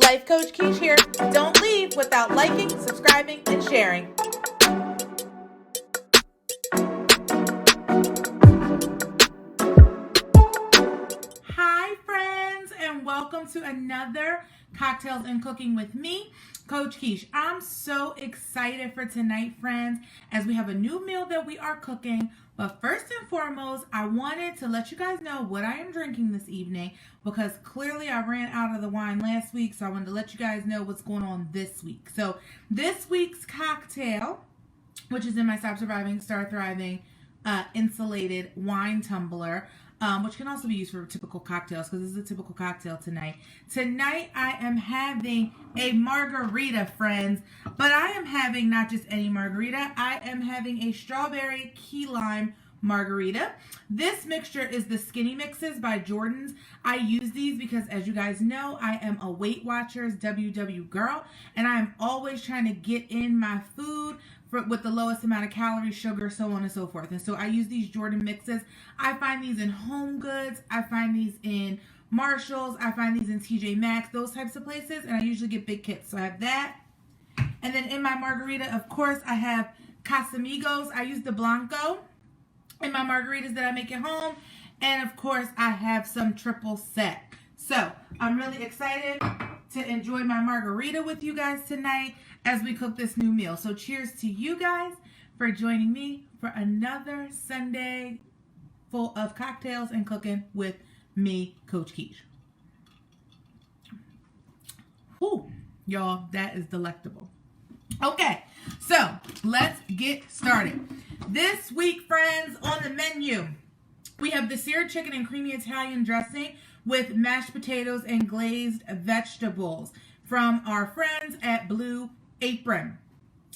Life Coach Kesh here. Don't leave without liking, subscribing, and sharing. Hi, friends, and welcome to another Cocktails and Cooking with me, Coach Kesh. I'm so excited for tonight, friends, as we have a new meal that we are cooking. But first and foremost, I wanted to let you guys know what I am drinking this evening because clearly I ran out of the wine last week, so I wanted to let you guys know what's going on this week. So this week's cocktail, which is in my Stop Surviving, Start Thriving insulated wine tumbler, which can also be used for typical cocktails because this is a typical cocktail tonight. Tonight I am having a margarita, friends, but I am having not just any margarita. I am having a strawberry key lime margarita. This mixture is the Skinny Mixes by Jordan's. I use these because, as you guys know, I am a Weight Watchers WW girl, and I am always trying to get in my food with the lowest amount of calories, sugar, so on and so forth. And so I use these Jordan mixes. I find these in Home Goods. I find these in Marshalls. I find these in TJ Maxx, those types of places. And I usually get big kits. So I have that. And then in my margarita, of course, I have Casamigos. I use the Blanco in my margaritas that I make at home. And of course, I have some triple sec. So I'm really excited to enjoy my margarita with you guys tonight as we cook this new meal. So cheers to you guys for joining me for another Sunday full of cocktails and cooking with me, Coach Kesh. Whew, y'all, that is delectable. Okay, so let's get started. This week, friends, on the menu, we have the seared chicken and creamy Italian dressing with mashed potatoes and glazed vegetables from our friends at Blue Apron.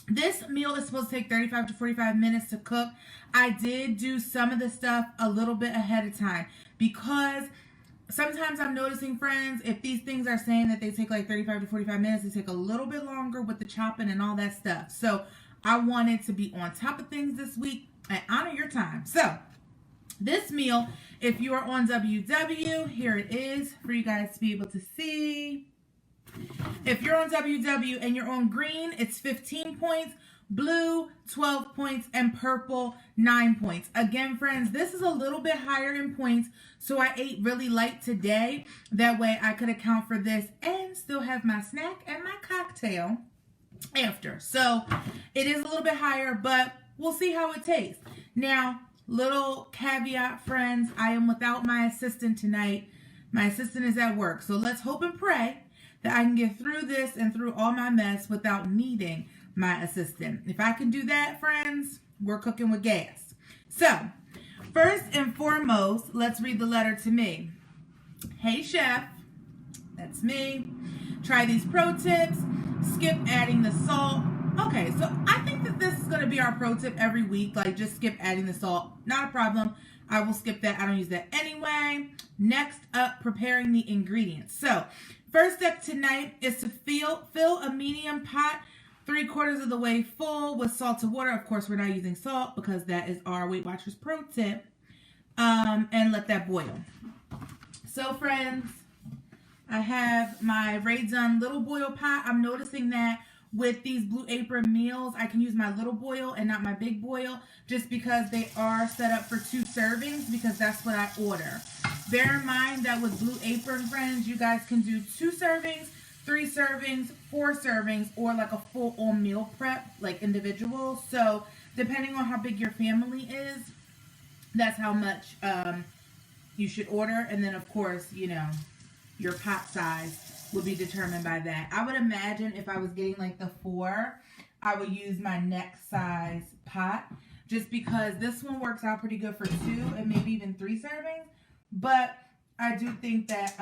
This meal is supposed to take 35 to 45 minutes to cook. I did do some of the stuff a little bit ahead of time because sometimes I'm noticing, friends, if these things are saying that they take like 35 to 45 minutes, they take a little bit longer with the chopping and all that stuff. So I wanted to be on top of things this week and honor your time. So this meal, if you are on WW, here it is for you guys to be able to see. If you're on WW and you're on green, it's 15 points, blue 12 points, and purple 9 points. Again, friends, this is a little bit higher in points, so I ate really light today. That way I could account for this and still have my snack and my cocktail after. So it is a little bit higher, but we'll see how it tastes. Now, little caveat, friends, I am without my assistant tonight. My assistant is at work, so let's hope and pray that I can get through this and through all my mess without needing my assistant. If I can do that, friends, we're cooking with gas. So, first and foremost, let's read the letter to me. Hey, chef, that's me. Try these pro tips. Skip adding the salt. Okay, so I think that this is going to be our pro tip every week. Like, just skip adding the salt. Not a problem. I will skip that. I don't use that anyway. Next up, preparing the ingredients. So, first step tonight is to fill a medium pot 3/4 of the way full with salted water. Of course, we're not using salt because that is our Weight Watchers pro tip. And let that boil. So, friends, I have my Raid-Done little boil pot. I'm noticing that with these Blue Apron meals, I can use my little boil and not my big boil just because they are set up for 2 servings because that's what I order. Bear in mind that with Blue Apron, friends, you guys can do 2 servings, 3 servings, 4 servings, or like a full-on meal prep, like individual. So depending on how big your family is, that's how much you should order. And then, of course, you know, your pot size would be determined by that. I would imagine if I was getting like the 4, I would use my next size pot just because this one works out pretty good for 2 and maybe even 3 servings. But I do think that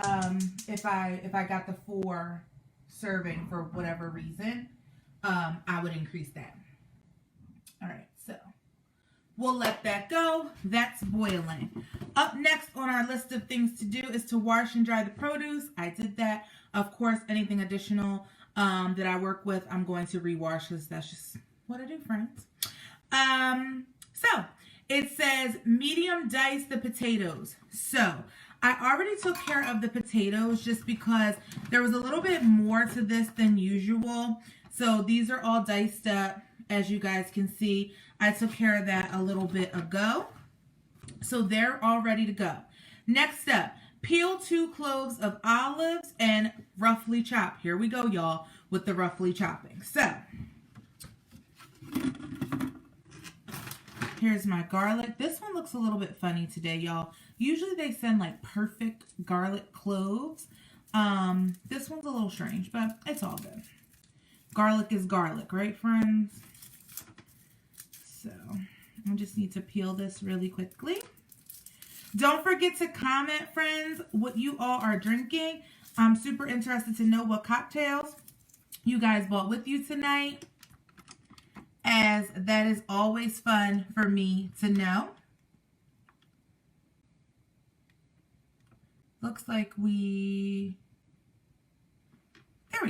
if I got the 4 serving for whatever reason, I would increase that. All right, so we'll let that go. That's boiling. Up next on our list of things to do is to wash and dry the produce. I did that. Of course, anything additional that I work with, I'm going to rewash because that's just what I do, friends. So it says medium dice the potatoes. So I already took care of the potatoes just because there was a little bit more to this than usual. So these are all diced up, as you guys can see. I took care of that a little bit ago. So they're all ready to go. Next up, peel 2 cloves of olives and roughly chop. Here we go, y'all, with the roughly chopping. So here's my garlic. This one looks a little bit funny today, y'all. Usually they send like perfect garlic cloves. This one's a little strange, but it's all good. Garlic is garlic, right, friends? So I just need to peel this really quickly. Don't forget to comment, friends, what you all are drinking. I'm super interested to know what cocktails you guys bought with you tonight, as that is always fun for me to know. Looks like there we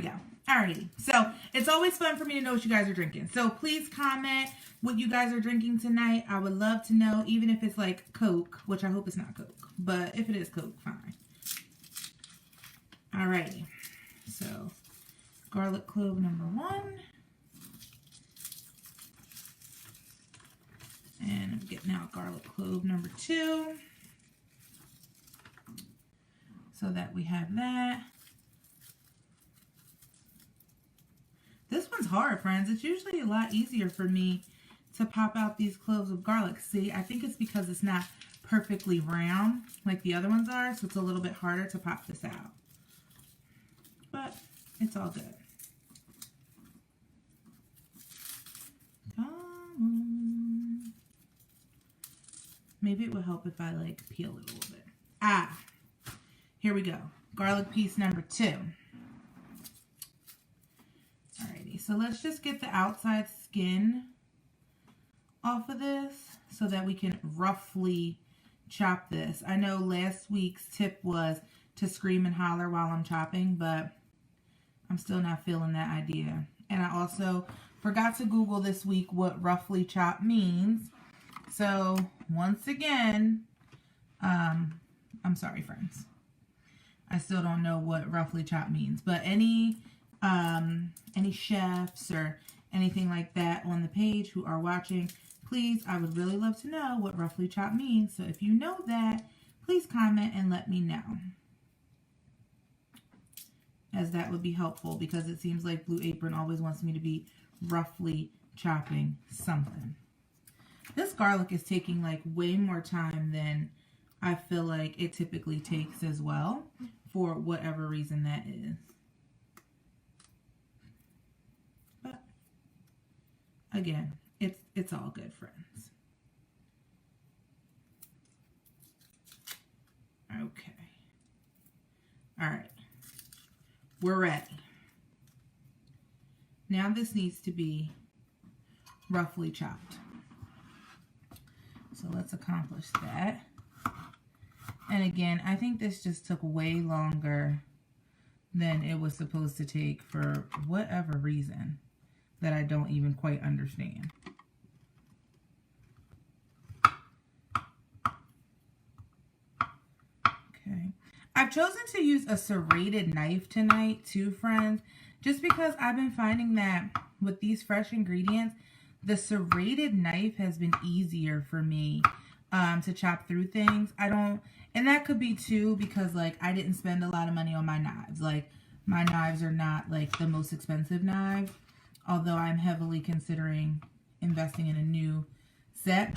go. Alrighty. So it's always fun for me to know what you guys are drinking. So please comment what you guys are drinking tonight. I would love to know, even if it's like Coke, which I hope it's not Coke. But if it is Coke, fine. Alrighty. So garlic clove number 1. And I'm getting out garlic clove number 2. So that we have that. This one's hard, friends. It's usually a lot easier for me to pop out these cloves of garlic. See, I think it's because it's not perfectly round like the other ones are, so it's a little bit harder to pop this out. But it's all good. Maybe it would help if I like peel it a little bit. Here we go. Garlic piece number 2. Alrighty, so let's just get the outside skin off of this so that we can roughly chop this. I know last week's tip was to scream and holler while I'm chopping, but I'm still not feeling that idea. And I also forgot to Google this week what roughly chop means. So once again, I'm sorry, friends. I still don't know what roughly chop means, but any chefs or anything like that on the page who are watching, please, I would really love to know what roughly chop means. So if you know that, please comment and let me know, as that would be helpful, because it seems like Blue Apron always wants me to be roughly chopping something. This garlic is taking like way more time than I feel like it typically takes as well, for whatever reason that is. But again, it's all good, friends. Okay. All right. We're ready. Now this needs to be roughly chopped. So let's accomplish that. And again, I think this just took way longer than it was supposed to take for whatever reason that I don't even quite understand. Okay. I've chosen to use a serrated knife tonight too, friends, just because I've been finding that with these fresh ingredients, the serrated knife has been easier for me to chop through things. And that could be too because like I didn't spend a lot of money on my knives. Like my knives are not like the most expensive knives, although I'm heavily considering investing in a new set.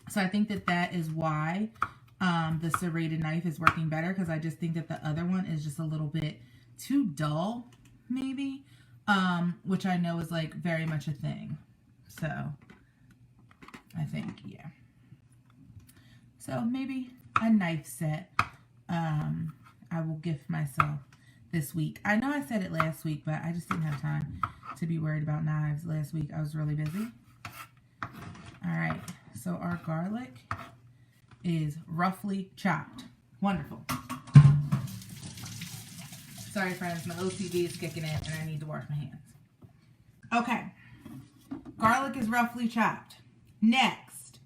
So I think that is why the serrated knife is working better, because I just think that the other one is just a little bit too dull, maybe, which I know is like very much a thing. So I think, yeah. So maybe a knife set I will gift myself this week. I know I said it last week, but I just didn't have time to be worried about knives last week. I was really busy. All right, so our garlic is roughly chopped. Wonderful. Sorry, friends, my OCD is kicking in and I need to wash my hands. Okay, garlic is roughly chopped. Next,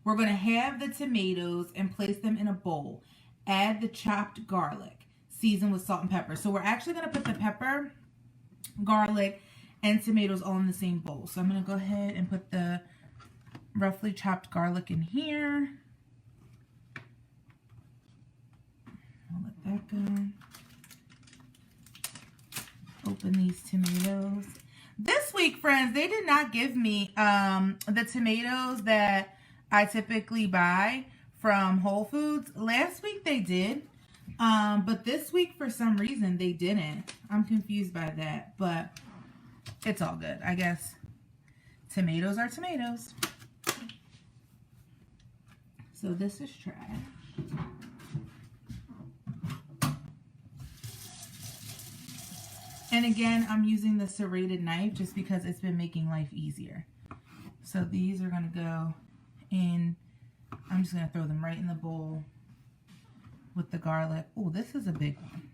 we're going to have the tomatoes and place them in a bowl. add the chopped garlic, season with salt and pepper. So we're actually going to put the pepper, garlic, and tomatoes all in the same bowl. So I'm going to go ahead and put the roughly chopped garlic in here. I'll let that go. Open these tomatoes. This week, friends, they did not give me the tomatoes that I typically buy from Whole Foods. Last week they did, but this week for some reason they didn't. I'm confused by that, but it's all good. I guess tomatoes are tomatoes. So this is trash. And again, I'm using the serrated knife just because it's been making life easier. So these are going to go in. I'm just going to throw them right in the bowl with the garlic. Oh, this is a big one.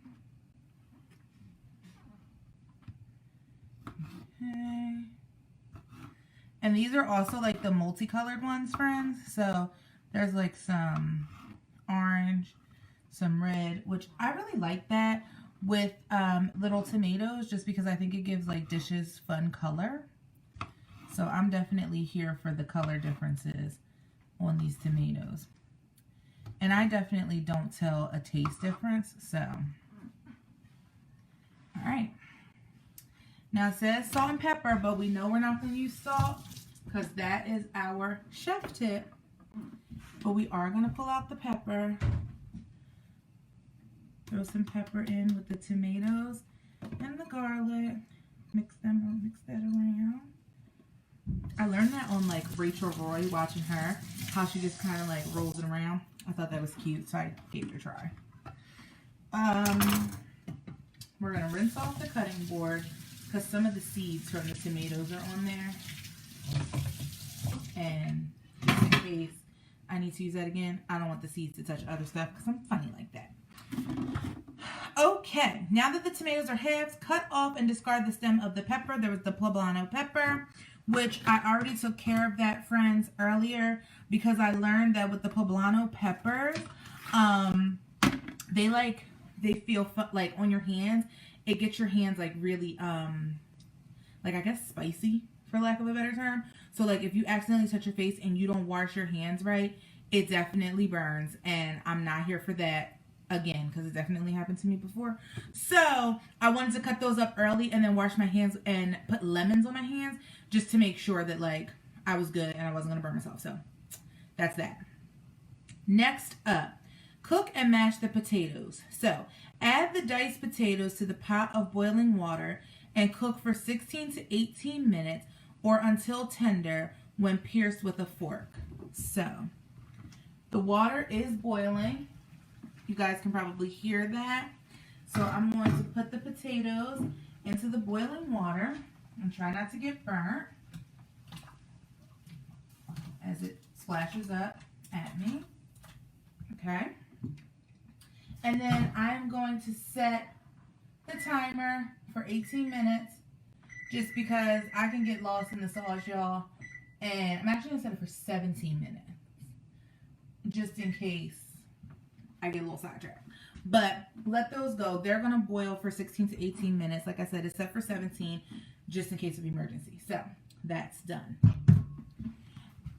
Okay. And these are also like the multicolored ones, friends. So there's like some orange, some red, which I really like that with little tomatoes just because I think it gives like dishes fun color. So I'm definitely here for the color differences on these tomatoes. And I definitely don't tell a taste difference, so. Alright. Now it says salt and pepper, but we know we're not going to use salt because that is our chef tip. But we are going to pull out the pepper. Throw some pepper in with the tomatoes and the garlic. Mix that around. I learned that on like Rachel Roy, watching her, how she just kind of like rolls it around. I thought that was cute, so I gave it a try. We're gonna rinse off the cutting board because some of the seeds from the tomatoes are on there. And just in case I need to use that again, I don't want the seeds to touch other stuff because I'm funny like that. Okay, now that the tomatoes are halved, cut off and discard the stem of the pepper. There was the poblano pepper, which I already took care of that, friends, earlier because I learned that with the poblano peppers, they feel like on your hands, it gets your hands like really, like I guess spicy for lack of a better term. So like if you accidentally touch your face and you don't wash your hands right, it definitely burns, and I'm not here for that. Again, because it definitely happened to me before. So I wanted to cut those up early and then wash my hands and put lemons on my hands just to make sure that like I was good and I wasn't going to burn myself. So that's that. Next up, cook and mash the potatoes. So add the diced potatoes to the pot of boiling water and cook for 16 to 18 minutes or until tender when pierced with a fork. So the water is boiling. You guys can probably hear that. So I'm going to put the potatoes into the boiling water and try not to get burnt as it splashes up at me. Okay. And then I'm going to set the timer for 18 minutes just because I can get lost in the sauce, y'all. And I'm actually going to set it for 17 minutes just in case I get a little sidetracked. But let those go. They're going to boil for 16 to 18 minutes. Like I said, it's set for 17 just in case of emergency. So that's done.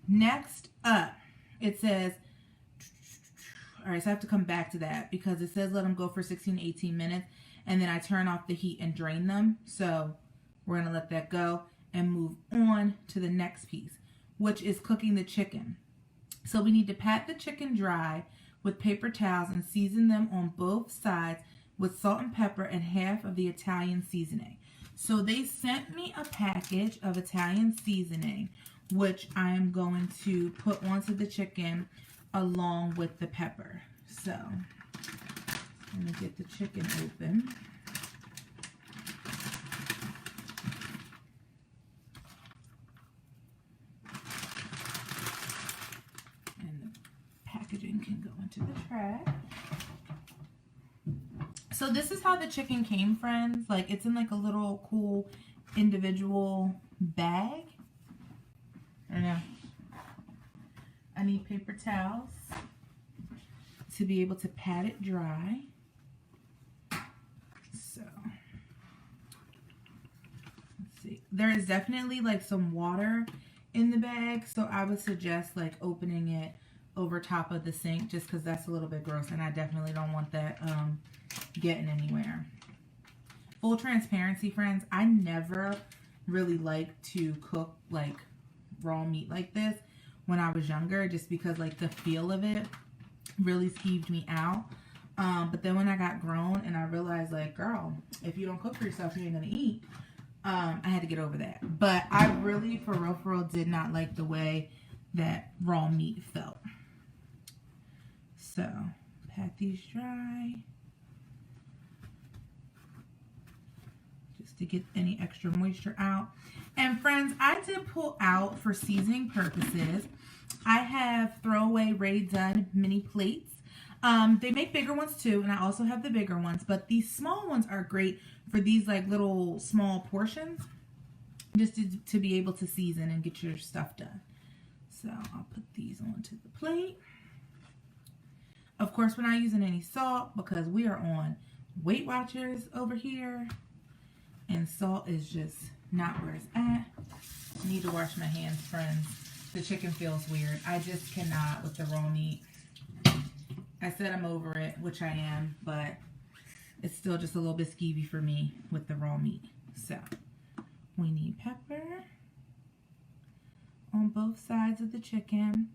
Next up, it says, all right, so I have to come back to that because it says let them go for 16 to 18 minutes. And then I turn off the heat and drain them. So we're going to let that go and move on to the next piece, which is cooking the chicken. So we need to pat the chicken dry with paper towels and season them on both sides with salt and pepper and half of the Italian seasoning. So they sent me a package of Italian seasoning, which I'm going to put onto the chicken along with the pepper. So I'm going to get the chicken open. Packaging can go into the trash. So this is how the chicken came, friends. Like it's in like a little cool individual bag. I don't know. I need paper towels to be able to pat it dry. So, let's see. There is definitely like some water in the bag, so I would suggest like opening it over top of the sink just because that's a little bit gross, and I definitely don't want that getting anywhere. Full transparency, friends, I never really liked to cook like raw meat like this when I was younger, just because like the feel of it really skeeved me out. But then when I got grown and I realized like, girl, if you don't cook for yourself, you ain't gonna eat. I had to get over that. But I really, for real, did not like the way that raw meat felt. So, pat these dry. Just to get any extra moisture out. And friends, I did pull out, for seasoning purposes, I have throwaway Rae Dunn mini plates. They make bigger ones too, and I also have the bigger ones, but these small ones are great for these like little small portions, just to be able to season and get your stuff done. So I'll put these onto the plate. Of course, we're not using any salt because we are on Weight Watchers over here, and salt is just not where it's at. I need to wash my hands, friends. The chicken feels weird. I just cannot with the raw meat. I said I'm over it, which I am, but it's still just a little bit skeevy for me with the raw meat. So, we need pepper on both sides of the chicken.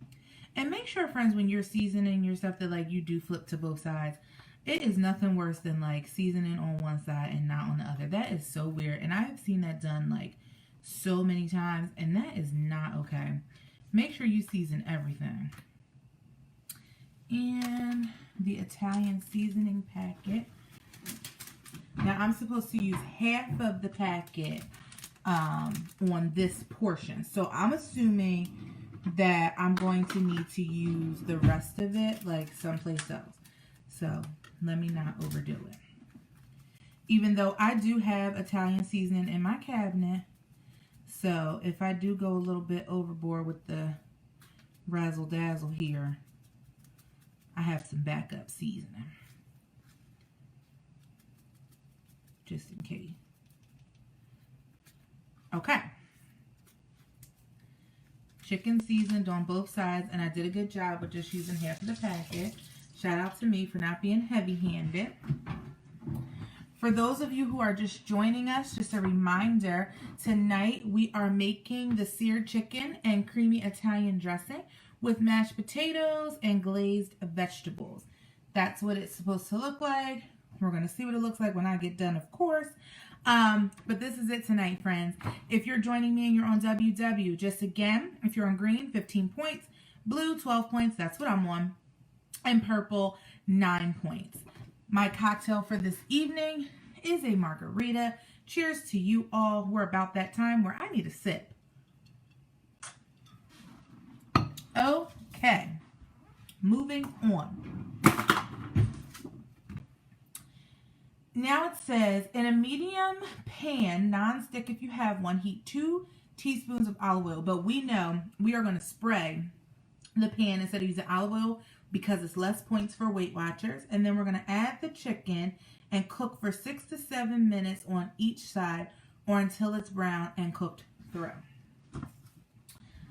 And make sure, friends, when you're seasoning your stuff that like you do flip to both sides. It is nothing worse than like seasoning on one side and not on the other. That is so weird. And I have seen that done like so many times, and that is not okay. Make sure you season everything. And the Italian seasoning packet. Now I'm supposed to use half of the packet on this portion. So I'm assuming that I'm going to need to use the rest of it like someplace else. So let me not overdo it. Even though I do have Italian seasoning in my cabinet. So if I do go a little bit overboard with the razzle dazzle here, I have some backup seasoning. Just in case. Okay. Chicken seasoned on both sides, and I did a good job with just using half of the packet. Shout out to me for not being heavy-handed. For those of you who are just joining us, just a reminder, tonight we are making the seared chicken and creamy Italian dressing with mashed potatoes and glazed vegetables. That's what it's supposed to look like. We're going to see what it looks like when I get done, of course. But this is it tonight, friends. If you're joining me and you're on WW, just again, if you're on green, 15 points. Blue, 12 points. That's what I'm on. And purple, 9 points. My cocktail for this evening is a margarita. Cheers to you all. We're about that time where I need a sip. Okay. Moving on. Now it says, in a medium pan, non-stick if you have one, heat 2 teaspoons of olive oil. But we know we are going to spray the pan instead of using olive oil because it's less points for Weight Watchers. And then we're going to add the chicken and cook for 6 to 7 minutes on each side or until it's brown and cooked through.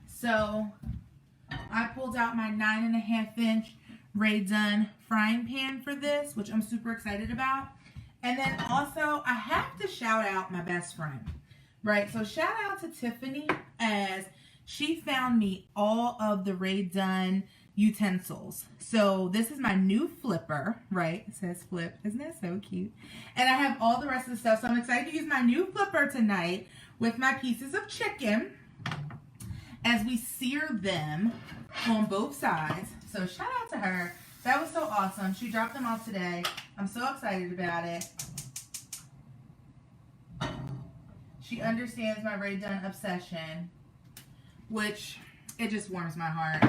So I pulled out my 9.5-inch Rae Dunn frying pan for this, which I'm super excited about. And then also, I have to shout out my best friend, right? So shout out to Tiffany, as she found me all of the Rae Dunn utensils. So this is my new flipper, right? It says flip. Isn't that so cute? And I have all the rest of the stuff. So I'm excited to use my new flipper tonight with my pieces of chicken as we sear them on both sides. So shout out to her. That was so awesome. She dropped them off today. I'm so excited about it. She understands my Rae Dunn obsession, which it just warms my heart.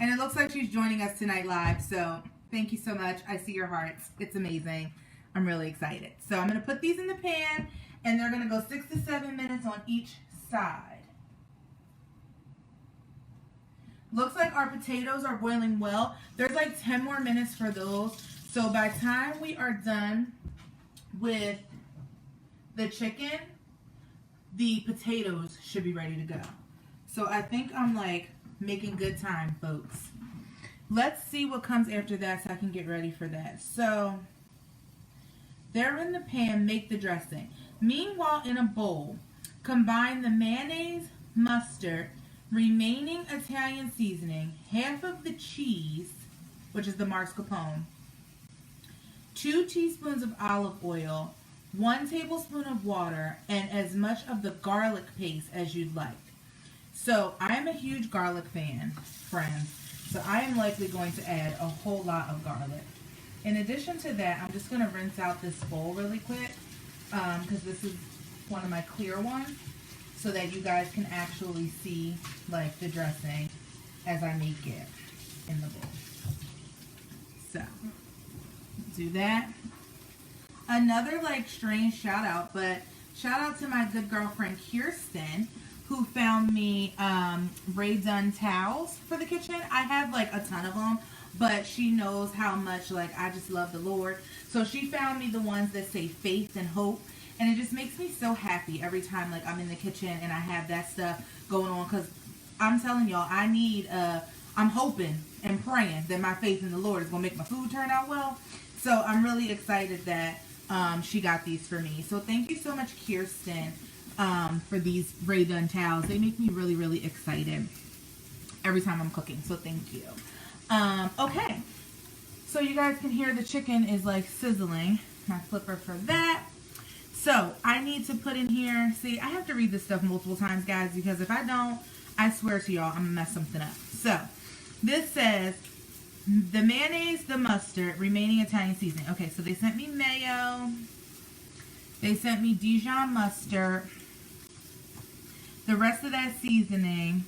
And it looks like she's joining us tonight live. So thank you so much. I see your hearts. It's amazing. I'm really excited. So I'm going to put these in the pan, and they're going to go 6 to 7 minutes on each side. Looks like our potatoes are boiling well. There's like 10 more minutes for those. So by the time we are done with the chicken, the potatoes should be ready to go. So I think I'm like making good time, folks. Let's see what comes after that so I can get ready for that. So they're in the pan, make the dressing. Meanwhile, in a bowl, combine the mayonnaise, mustard, remaining Italian seasoning, half of the cheese, which is the mascarpone, 2 teaspoons of olive oil, 1 tablespoon of water, and as much of the garlic paste as you'd like. So I am a huge garlic fan, friends. So I am likely going to add a whole lot of garlic. In addition to that, I'm just going to rinse out this bowl really quick because this is one of my clear ones so that you guys can actually see like the dressing as I make it in the bowl. So do that. Another like strange shout out, but shout out to my good girlfriend Kirsten, who found me Rae Dunn towels for the kitchen. I have like a ton of them, but she knows how much like I just love the Lord. So she found me the ones that say faith and hope, and it just makes me so happy every time like I'm in the kitchen and I have that stuff going on, because I'm telling y'all, I'm hoping and praying that my faith in the Lord is gonna make my food turn out well. So I'm really excited that she got these for me. So thank you so much, Kirsten, for these Rae Dunn towels. They make me really, really excited every time I'm cooking. So thank you. Okay. So you guys can hear the chicken is like sizzling. My flipper for that. So I need to put in here, see, I have to read this stuff multiple times, guys, because if I don't, I swear to y'all, I'm gonna mess something up. So this says the mayonnaise, the mustard, remaining Italian seasoning. Okay, so they sent me mayo. They sent me Dijon mustard. The rest of that seasoning.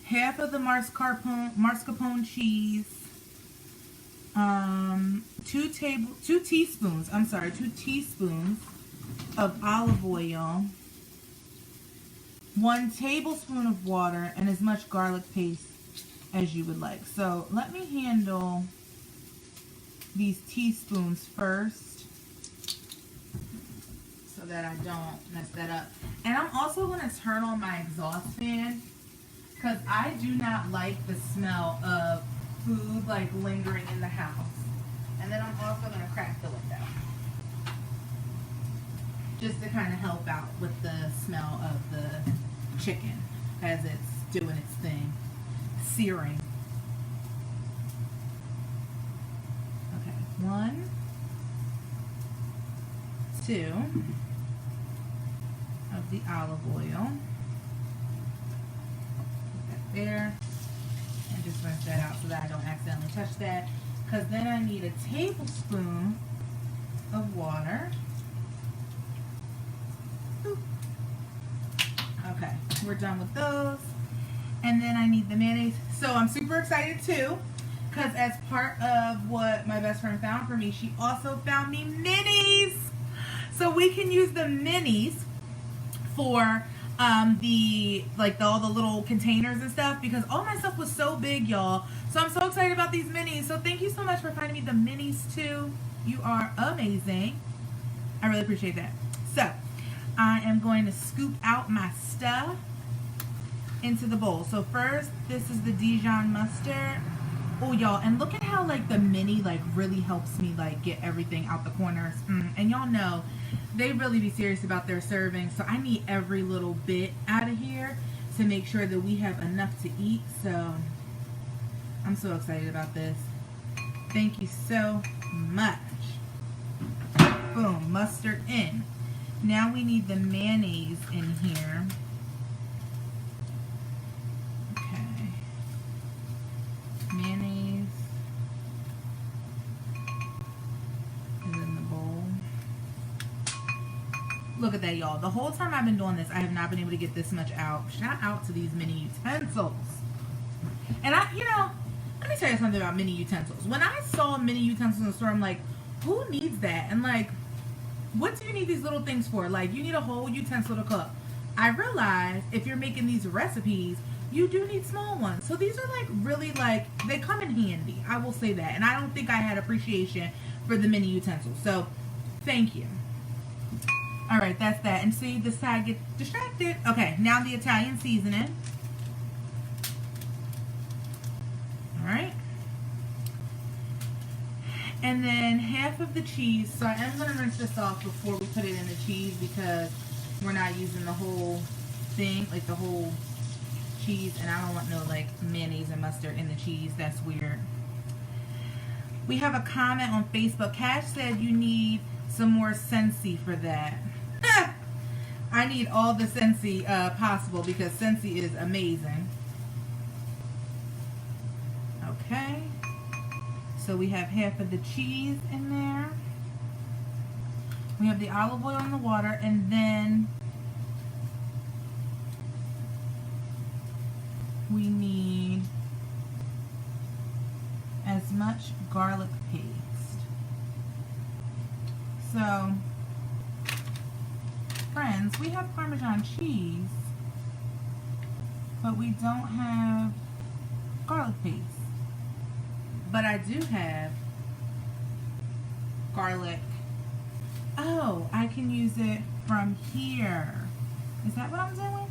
Half of the mascarpone cheese. 2 teaspoons of olive oil. 1 tablespoon of water, and as much garlic paste as you would like. So let me handle these teaspoons first so that I don't mess that up. And I'm also going to turn on my exhaust fan because I do not like the smell of food like lingering in the house. And then I'm also going to crack the window just to kind of help out with the smell of the chicken as it's doing its thing. Searing. Okay, 1, 2 of the olive oil. Put that there. And just rinse that out so that I don't accidentally touch that. Because then I need a tablespoon of water. Ooh. Okay, we're done with those. And then I need the mayonnaise. So I'm super excited too, because as part of what my best friend found for me, she also found me minis. So we can use the minis for all the little containers and stuff, because all my stuff was so big, y'all. So I'm so excited about these minis. So thank you so much for finding me the minis too. You are amazing. I really appreciate that. So I am going to scoop out my stuff into the bowl. So first, this is the Dijon mustard. Oh, y'all, and look at how like the mini like really helps me like get everything out the corners. And y'all know they really be serious about their serving, so I need every little bit out of here to make sure that we have enough to eat. So I'm so excited about this. Thank you so much. Boom, mustard in. Now we need the mayonnaise in here. Mayonnaise is in the bowl. Look at that, y'all. The whole time I've been doing this, I have not been able to get this much out. Shout out to these mini utensils. And let me tell you something about mini utensils. When I saw mini utensils in the store, I'm like, who needs that? And like, what do you need these little things for? Like, you need a whole utensil to cook. I realized if you're making these recipes, you do need small ones. So these are like really like, they come in handy. I will say that. And I don't think I had appreciation for the mini utensils. So thank you. All right, that's that. And see, this side gets distracted. Okay, now the Italian seasoning. All right. And then half of the cheese. So I am going to rinse this off before we put it in the cheese because we're not using the whole thing, like the whole cheese. And I don't want no like mayonnaise and mustard in the cheese. That's weird. We have a comment on Facebook. Kesh said you need some more Scentsy for that. I need all the Scentsy possible because Scentsy is amazing. Okay. So we have half of the cheese in there. We have the olive oil in the water, and then we need as much garlic paste. So, friends, we have Parmesan cheese, but we don't have garlic paste. But I do have garlic. Oh, I can use it from here. Is that what I'm doing?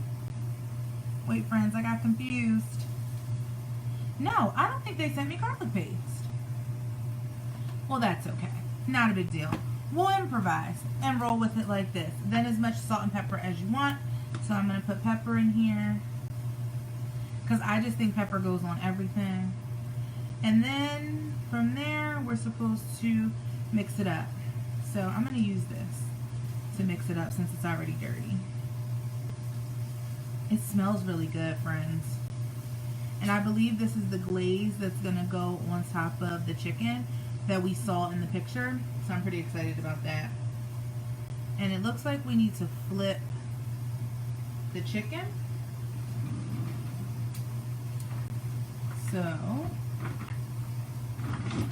Wait, friends, I got confused. No, I don't think they sent me garlic paste. Well, that's okay. Not a big deal. We'll improvise and roll with it like this. Then as much salt and pepper as you want. So I'm going to put pepper in here because I just think pepper goes on everything. And then from there, we're supposed to mix it up. So I'm going to use this to mix it up since it's already dirty. It smells really good, friends. And I believe this is the glaze that's going to go on top of the chicken that we saw in the picture. So I'm pretty excited about that. And it looks like we need to flip the chicken. So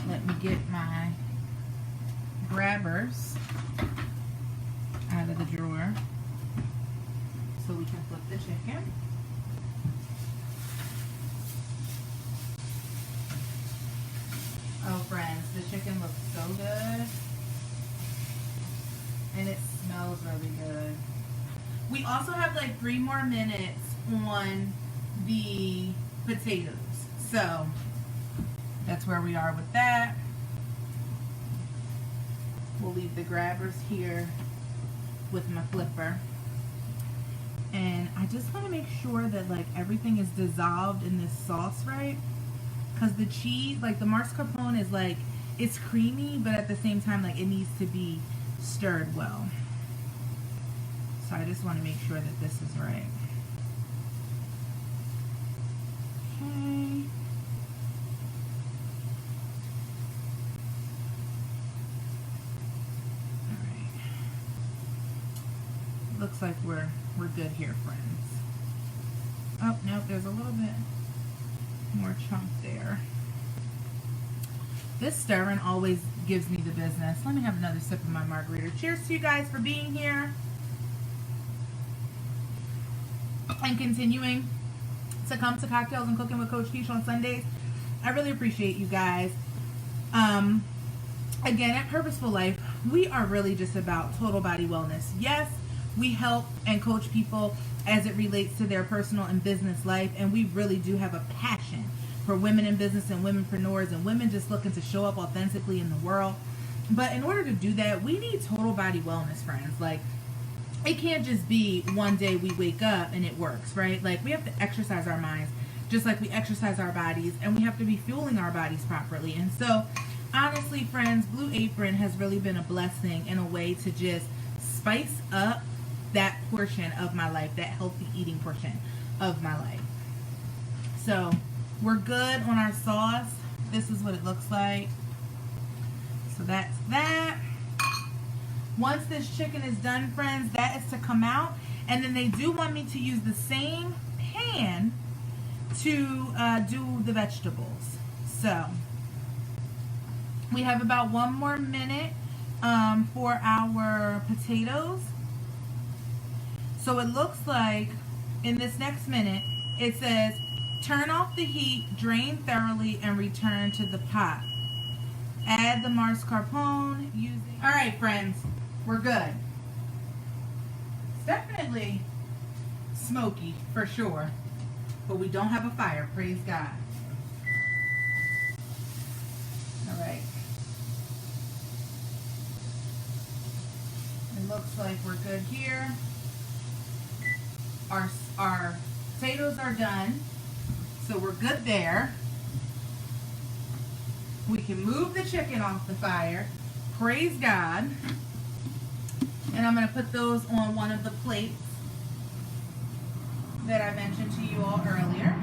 let me get my grabbers out of the drawer so we can flip the chicken. Oh, friends, the chicken looks so good. And it smells really good. We also have like 3 more minutes on the potatoes. So that's where we are with that. We'll leave the grabbers here with my flipper. And I just want to make sure that like everything is dissolved in this sauce, right? Because the cheese, like the mascarpone is like, it's creamy, but at the same time, like it needs to be stirred well. So I just want to make sure that this is right. Okay. Alright. Looks like we're good here, friends. Oh, nope, there's a little bit more chunk there. This stirring always gives me the business. Let me have another sip of my margarita. Cheers to you guys for being here and continuing to come to Cocktails and Cooking with Coach Kesh on Sundays. I really appreciate you guys. Again, at Purposeful Life, we are really just about total body wellness. Yes, we help and coach people as it relates to their personal and business life, and we really do have a passion for women in business and womenpreneurs and women just looking to show up authentically in the world. But in order to do that, we need total body wellness, friends. Like, it can't just be one day we wake up and it works, right? Like, we have to exercise our minds just like we exercise our bodies, and we have to be fueling our bodies properly. And so, honestly, friends, Blue Apron has really been a blessing in a way to just spice up that portion of my life, that healthy eating portion of my life. So, we're good on our sauce. This is what it looks like. So that's that. Once this chicken is done, friends, that is to come out. And then they do want me to use the same pan to do the vegetables. So we have about 1 more minute for our potatoes. So it looks like in this next minute, it says, turn off the heat, drain thoroughly, and return to the pot. Add the mascarpone using... All right, friends, we're good. It's definitely smoky, for sure. But we don't have a fire, praise God. All right. It looks like we're good here. Our potatoes are done, so we're good there. We can move the chicken off the fire. Praise God. And I'm going to put those on one of the plates that I mentioned to you all earlier.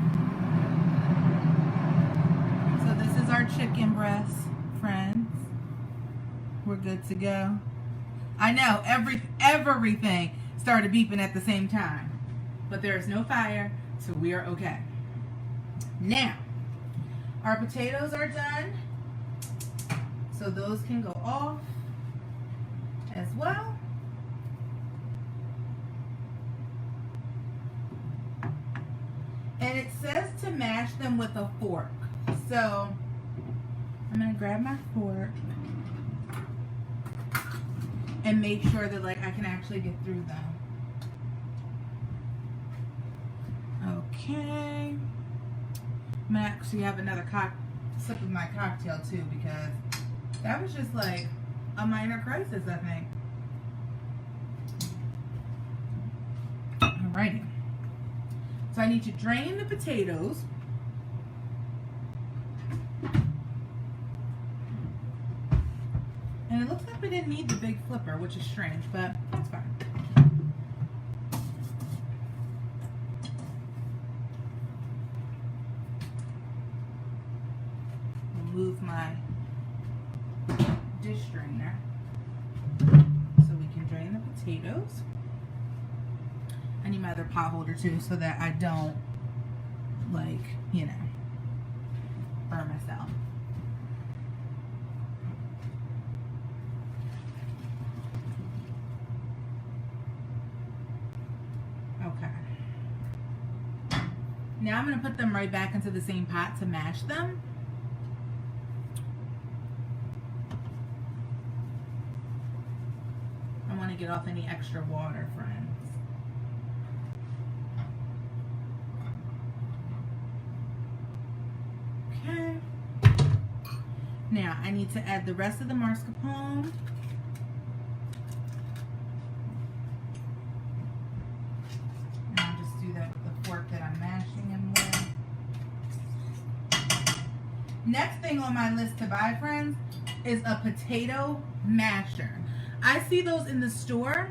So this is our chicken breast, friends. We're good to go. I know everything started beeping at the same time, but there is no fire, so we are okay. Now, our potatoes are done, so those can go off as well. And it says to mash them with a fork. So I'm gonna grab my fork and make sure that like I can actually get through them. Okay. I'm gonna actually have another sip of my cocktail too, because that was just like a minor crisis, I think. Alrighty. So I need to drain the potatoes. And it looks like we didn't need the big flipper, which is strange, but that's fine. Move my dish strainer so we can drain the potatoes. I need my other pot holder too, so that I don't, like, you know, burn myself. Okay. Now I'm going to put them right back into the same pot to mash them. I want to get off any extra water, friends. Okay. Now I need to add the rest of the mascarpone. And I'll just do that with the fork that I'm mashing them with. Next thing on my list to buy, friends, is a potato masher. I see those in the store,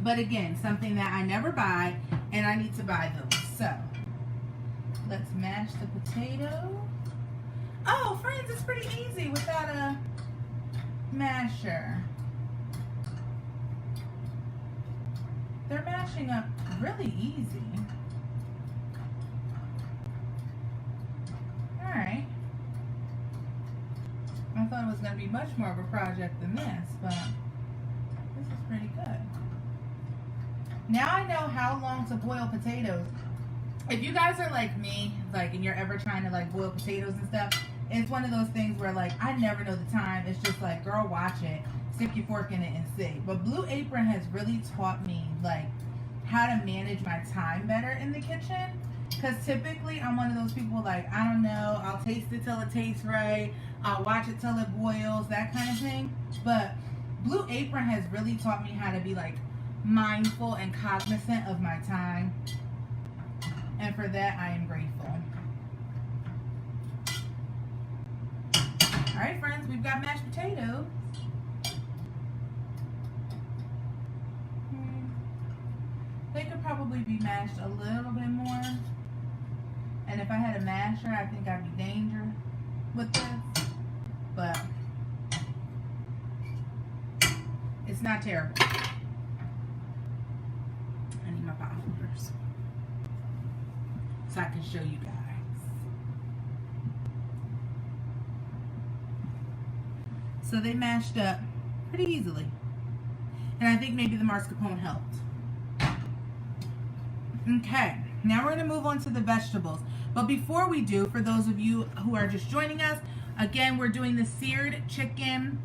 but again, something that I never buy, and I need to buy those. So, let's mash the potato. Oh, friends, it's pretty easy without a masher. They're mashing up really easy. Alright. I thought it was going to be much more of a project than this, but this is pretty good. Now I know how long to boil potatoes. If you guys are like me, like, and you're ever trying to like boil potatoes and stuff, it's one of those things where like I never know the time. It's just like, girl, watch it, stick your fork in it and see. But Blue Apron has really taught me like how to manage my time better in the kitchen. Because typically I'm one of those people like, I don't know, I'll taste it till it tastes right, I'll watch it till it boils, that kind of thing. But Blue Apron has really taught me how to be like mindful and cognizant of my time. And for that, I am grateful. Alright, friends, we've got mashed potatoes. They could probably be mashed a little bit more. And if I had a masher, I think I'd be dangerous with this. But it's not terrible. I need my pot holders so I can show you guys. So they mashed up pretty easily. And I think maybe the mascarpone helped. Okay. now we're going to move on to the vegetables. But before we do, for those of you who are just joining us, again, we're doing the seared chicken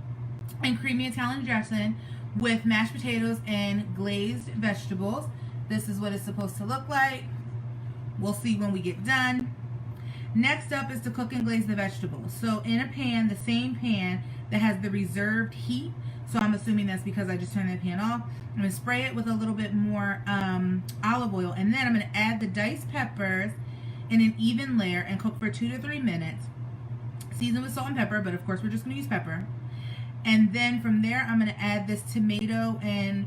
and creamy Italian dressing with mashed potatoes and glazed vegetables. This is what it's supposed to look like. We'll see when we get done. Next up is to cook and glaze the vegetables. So in a pan, the same pan that has the reserved heat, so I'm assuming that's because I just turned that pan off, I'm going to spray it with a little bit more olive oil, and then I'm going to add the diced peppers in an even layer and cook for 2 to 3 minutes. Season with salt and pepper, but of course we're just going to use pepper. And then from there, I'm going to add this tomato and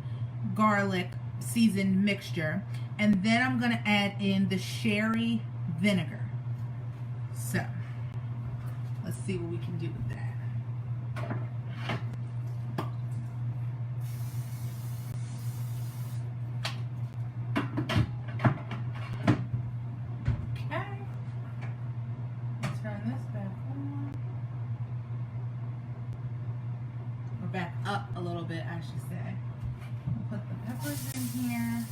garlic seasoned mixture. And then I'm going to add in the sherry vinegar. So, let's see what we can do with that. Okay. Let's turn this back on. Or back up a little bit, I should say. We'll put the peppers in here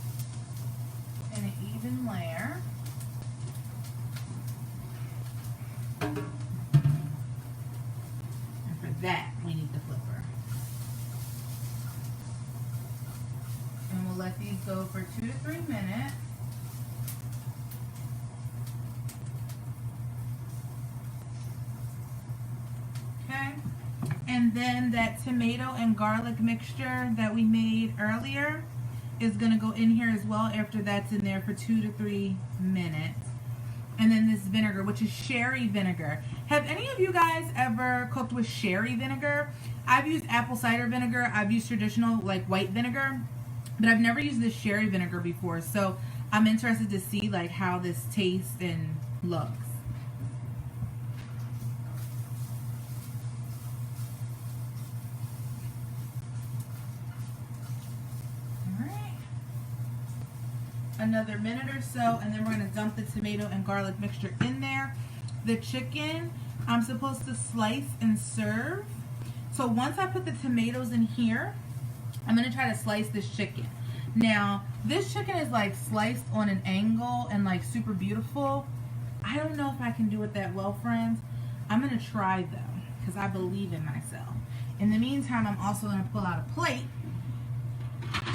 in an even layer. And for that, we need the flipper. And we'll let these go for 2 to 3 minutes. Okay. And then that tomato and garlic mixture that we made earlier is going to go in here as well after that's in there for 2 to 3 minutes. And then this vinegar, which is sherry vinegar. Have any of you guys ever cooked with sherry vinegar? I've used apple cider vinegar. I've used traditional like white vinegar, but I've never used this sherry vinegar before. So I'm interested to see like how this tastes and looks. Another minute or so, and then we're going to dump the tomato and garlic mixture in there. The chicken, I'm supposed to slice and serve. So once I put the tomatoes in here, I'm going to try to slice this chicken. Now, this chicken is like sliced on an angle and like super beautiful. I don't know if I can do it that well, friends. I'm going to try though, because I believe in myself. In the meantime, I'm also going to pull out a plate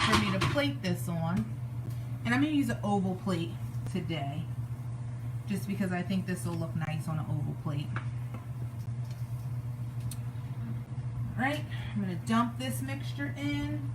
for me to plate this on. And I'm going to use an oval plate today, just because I think this will look nice on an oval plate. Alright, I'm going to dump this mixture in.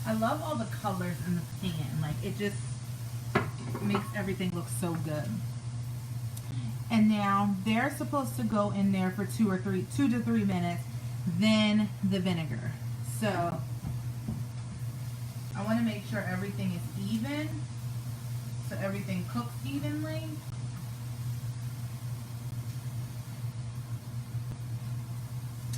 I love all the colors in the pan. Like, it just makes everything look so good. And now they're supposed to go in there for 2 to 3 minutes, then the vinegar. So I want to make sure everything is even, so everything cooks evenly.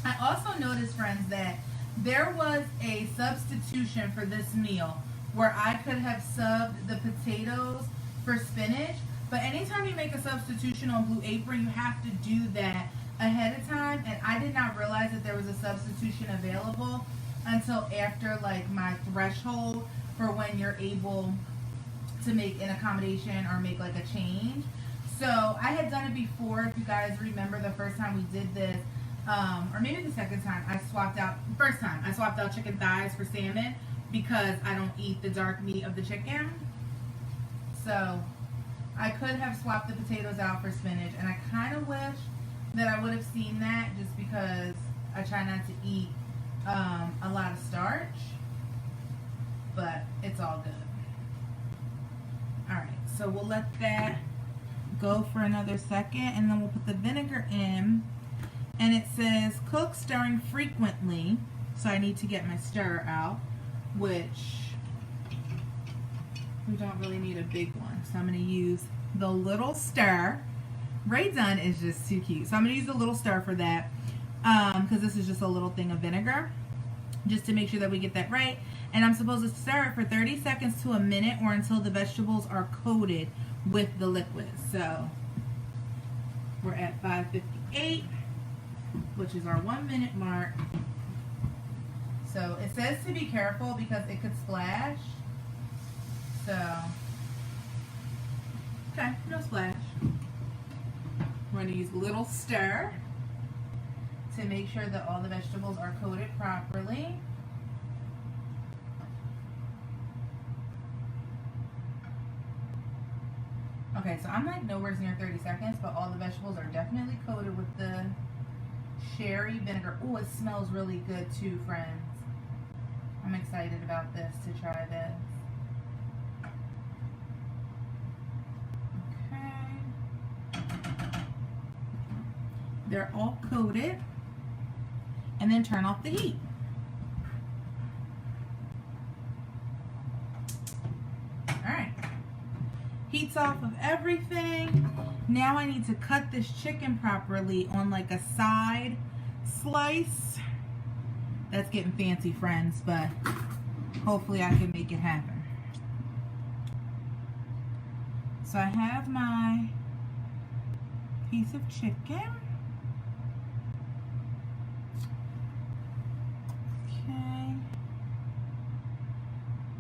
I also noticed, friends, that there was a substitution for this meal where I could have subbed the potatoes for spinach, but anytime you make a substitution on Blue Apron, you have to do that ahead of time, and I did not realize that there was a substitution available until after like my threshold for when you're able to make an accommodation or make like a change. So I had done it before, if you guys remember the first time we did this. Or maybe the second time, I swapped out chicken thighs for salmon because I don't eat the dark meat of the chicken. So I could have swapped the potatoes out for spinach, and I kind of wish that I would have seen that, just because I try not to eat a lot of starch, but it's all good. Alright, so we'll let that go for another second, and then we'll put the vinegar in. And it says cook stirring frequently, so I need to get my stirrer out, which we don't really need a big one, so I'm going to use the little stir. Ray Dunn is just too cute, so I'm going to use the little stir for that, because this is just a little thing of vinegar, just to make sure that we get that right. And I'm supposed to stir it for 30 seconds to a minute or until the vegetables are coated with the liquid. So we're at 5:58, which is our 1 minute mark. So it says to be careful because it could splash. So, okay, no splash. We're going to use a little stir to make sure that all the vegetables are coated properly. Okay, so I'm like nowhere near 30 seconds, but all the vegetables are definitely coated with the sherry vinegar. Oh, it smells really good too, friends. I'm excited about this, to try this. They're all coated, and then turn off the heat. Alright, heat's off of everything. Now I need to cut this chicken properly on like a side slice. That's getting fancy, friends, but hopefully I can make it happen. So I have my piece of chicken.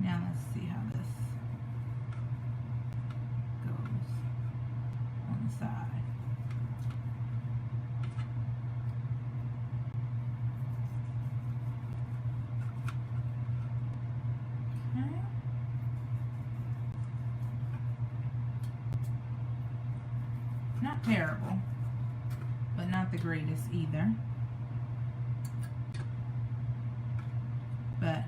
Now let's see how this goes on the side. Okay. Not terrible, but not the greatest either. But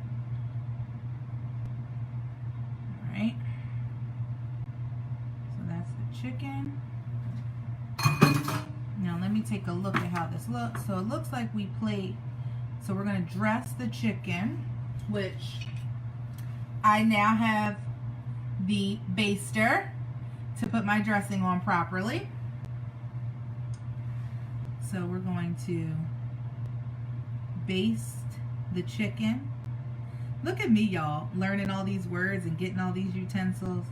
chicken. Now let me take a look at how this looks. So it looks like we plate. So we're going to dress the chicken, which I now have the baster to put my dressing on properly. So we're going to baste the chicken. Look at me, y'all, learning all these words and getting all these utensils.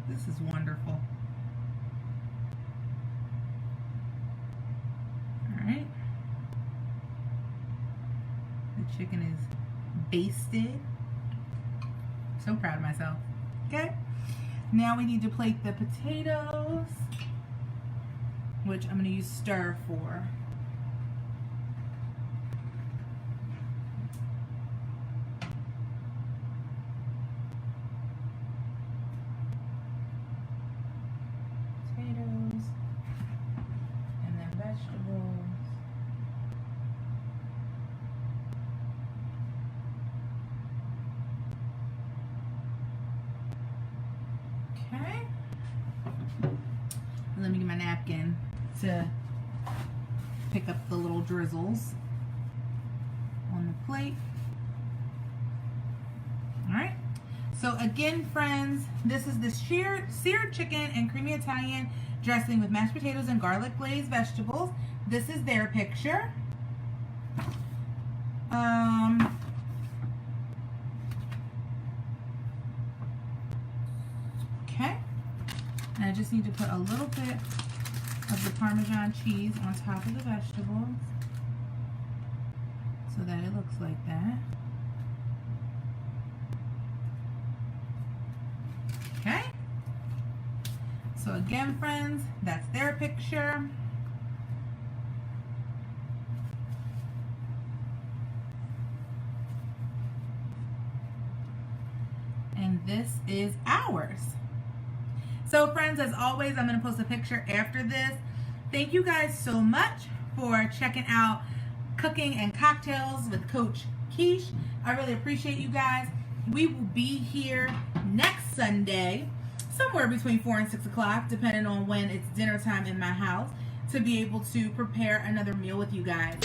This is wonderful. Alright. The chicken is basted. So proud of myself. Okay. Now we need to plate the potatoes, which I'm going to use stir for. Let me get my napkin to pick up the little drizzles on the plate. Alright, so again, friends, this is the seared chicken and creamy Italian dressing with mashed potatoes and garlic glazed vegetables. This is their picture. Okay. And I just need to put a little bit of the Parmesan cheese on top of the vegetables so that it looks like that. Okay. So again, friends, that's their picture. And this is ours. So friends, as always, I'm going to post a picture after this. Thank you guys so much for checking out Cooking and Cocktails with Coach Kesh. I really appreciate you guys. We will be here next Sunday, somewhere between 4 and 6 o'clock, depending on when it's dinner time in my house, to be able to prepare another meal with you guys.